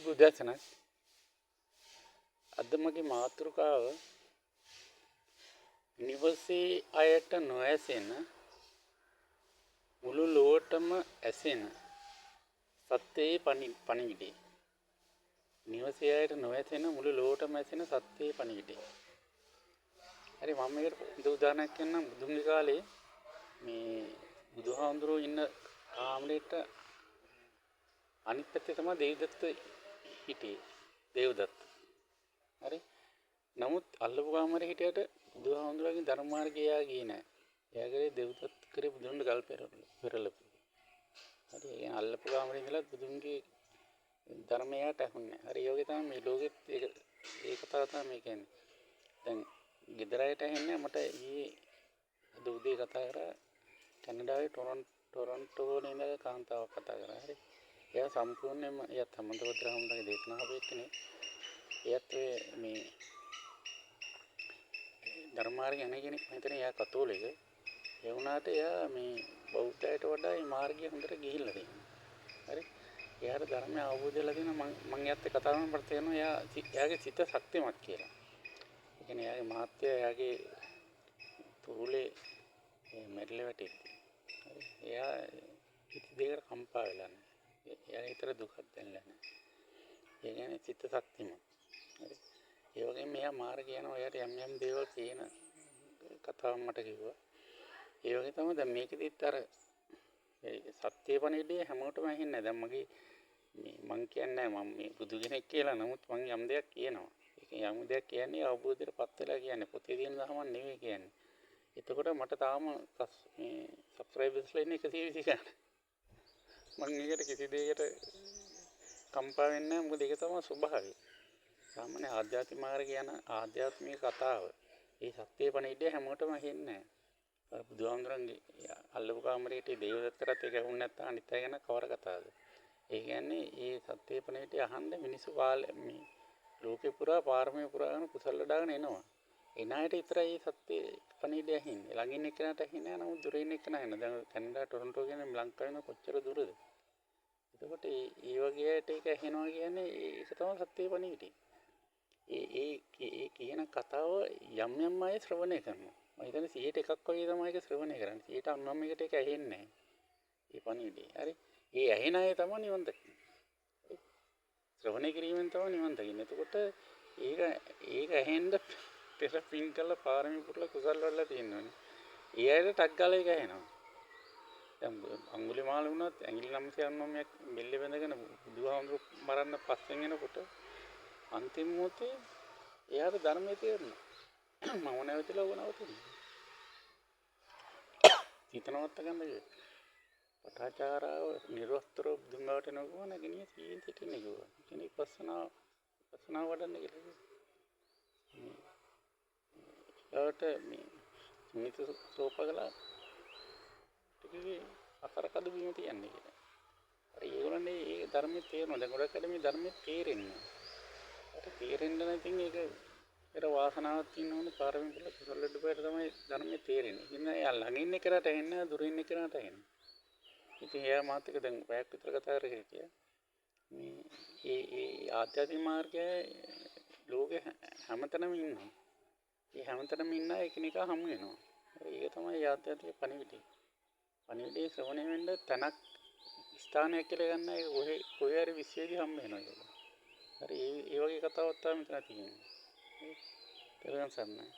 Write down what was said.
සුබ උදෑසනක්. අද මගේ මාතෘකාව නිවසේ අයට නොඇසෙන මුළු ලොවටම ඇසෙන සත්‍යයේ පණිවිඩය. නිවසේ අයට නොඇසෙන මුළු ලොවටම ඇසෙන සත්‍යයේ පණිවිඩය. හරි, මම මේකට උදාහරණයක් කියන්නම්. බුදුන්ගේ කාලේ මේ බුදුහාමුදුරුවෝ ඉන්න කාමරේට අනිත් පැත්තේ තමයි දේවදත්ත හිටියේ. දේවදත්ත. හරි. නමුත් අල්ලපු කාමරේ හිටියට බුදුහාමුදුරුවෝගේ ධර්ම මාර්ගය එයා ගියේ නැහැ. එයා කරේ දේවදත්ත කරේ බුදුන්ගේ ගල් පෙරලපු. හරි. ඒ අල්ලපු කාමරේ ඉඳලා බුදුන්ගේ ධර්මයට ඇහුන්නේ. හරි. ඒ වගේ තමයි මේ ලෝකෙත් ඒක කතාව තමයි මේ කියන්නේ. දැන් ගෙදරයට ඇහෙන්නේ මට ඊයේ අද උදේ කතා කරා කැනඩාවේ ටොරන්ටෝ වල ඉඳලා කාන්තාවක් කතා කරා. හරි. එයා සම්පූර්ණයෙන්ම එයාත් හමන්තවත්‍රාමුණගේ දේශනාව එක්කනේ. එයාත් මේ ධර්මාර්ගය යන කෙනෙක්. මම හිතන්නේ එයා කතෝලික. ඒ වුණාට එයා මේ බෞද්ධයට වඩා මේ මාර්ගය හොඳට ගිහිල්ලා තියෙනවා. හරි. එයාට ධර්මය අවබෝධ වෙලා තියෙනවා. මම එයාත් කතා කරනකොට තේරෙනවා එයාගේ සිත ශක්තිමත් කියලා. ඒ කියන්නේ එයාගේ මහත්ය එයාගේ තුරුලේ මැරිලා වැටෙද්දී. හරි. එයා කිසි දෙයකට කම්පා වෙලා නැහැ. එයාට විතර දුකක් දැනෙලා නැහැ. ඒ කියන්නේ සිත ශක්තිමත්. හරි. ඒ වගේම මෙයා මාර්ගය යනවා. එයාට යම් දේවල් කියන කතාවක් මට කිව්වා. ඒ වගේ තමයි දැන් මේකෙදිත් අර සත්‍ය පණිවිඩය හැමෝටම ඇහෙන්නේ නැහැ. දැන් මගේ මං කියන්නේ මම මේ බුදු කෙනෙක් කියලා. නමුත් මං යම් දෙයක් කියනවා. ඒක යම් දෙයක් කියන්නේ අවබෝධයටපත් වෙලා කියන්නේ. පොතේ තියෙන ධර්මයක් නෙවෙයි කියන්නේ. එතකොට මට තාම මේ සබ්ස්ක්‍රයිබර්ස්ලා ඉන්නේ 120 ගන්න. මං ඒකට කිසි දෙයකට කම්පා වෙන්නේ නැහැ. මොකද ඒක තමයි ස්වභාවය. සාමාන්‍ය ආධ්‍යාත්මික මාර්ගය යන ආධ්‍යාත්මික කතාව. ඒ සත්‍ය පණිවිඩය හැමෝටම ඇහෙන්නේ නැහැ. අර බුදුහාමුදුරන්ගේ අල්ලපු කාමරේට දේවදත්තට ඒක ඇහුන්නේ නැත්නම් අනිත් අය ගැන කවර කතාවද? ඒ කියන්නේ ඒ සත්‍ය පණිවිඩය අහන්න මිනිස්සු මේ ලෝකේ පුරා පාරමී පුරාගෙන කුසල දාගෙන එනවා. එන අයට විතරයි මේ සත්‍ය පණිවිඩය ඇහෙන්නේ. ළඟින් එක්කනට ඇහෙන්නේ නැහැ. නමුත් දුරින් එක්කන ඇහෙනවා. දැන් කැනඩා ටොරන්ටෝ කියන්නේ ලංකාවෙන් කොච්චර දුරද? එතකොට ඒ වගේ අයට ඒක ඇහෙනවා කියන්නේ ඒක තමයි සත්‍ය පණිවිඩය. ඒ කියන කතාව යම් අය ශ්‍රවණය කරනවා. මම හිතන්නේ 100ට එකක් වගේ තමයි ඒක ශ්‍රවණය කරන්නේ. 99කට ඒක ඇහෙන්නේ නැහැ. ඒ පණිවිඩය. හරි. ඒ ඇහෙන අය තමයි නිවන් දකින්නේ. ශ්‍රවණය කිරීමෙන් තමයි නිවන් දකින්නේ. එතකොට ඒක ඇහෙන්න පෙර පින් කළ පාරමී පුරලා කුසල් වල තියෙනවනේ. ඒ අයට ටක් ගාලා ඒක ඇහෙනවා. දැන් අඟුලිමාල වුණත් ඇඟිලි 999ක් මෙල්ලේ බැඳගෙන බුදුහාමුදුරු මරන්න පස්සෙන් එනකොට අන්තිම මොහොතේ එයාට ධර්මයේ තේරෙනවා. මම නැවතිලා වුණා. හිතනවත් ගන්න පටාචාරාව නිර්වස්තරව බුදුන්ගාවට නගුවා නැගිනිය සීන් සිටින්නේ කිව්වා. කෙනෙක් පස්සනාව වඩන්න කියලා. ඒකට මේ මිනිස්සු සෝපගලා ටිකේ අතරකඩ බිම තියන්නේ කියලා. අර ඒගොල්ලන්ගේ ඒ ධර්මයේ තේරෙනවා. දැන් ගොඩක් අය මේ ධර්මයේ තේරෙන්නේ. අර තේරෙන්න නැතිනම් ඒක ඒතර වාසනාවක් තියෙන්න ඕනේ. පාරමිත වල කුසල දෙපයට තමයි ධර්මයේ තේරෙන්නේ. ඉතින් එයා ළඟින් එකකට ඇහෙන්නේ දුරින් එකකට ඇහෙන්නේ. ඉතින් එයා මාත් එක්ක දැන් පැයක් විතර කතා කරගෙන හිටියා. මේ ආධ්‍යාත්මික මාර්ගය ලෝකේ හැමතැනම ඉන්නවා. ඒ හැමතැනම ඉන්න එකිනෙකා හමු වෙනවා. ඒක තමයි ආධ්‍යාත්මික පණිවිඩය. පණිවිඩය ශ්‍රවණය වෙන්න තනක් ස්ථානයක් කියලා ගන්න ඒක කොහේ හරි විශ්වයේදී හම්බ වෙනවා ඒක. හරි ඒ වගේ කතාවක් තමයි මෙතන තියෙන්නේ. තේරුම් ගන්න.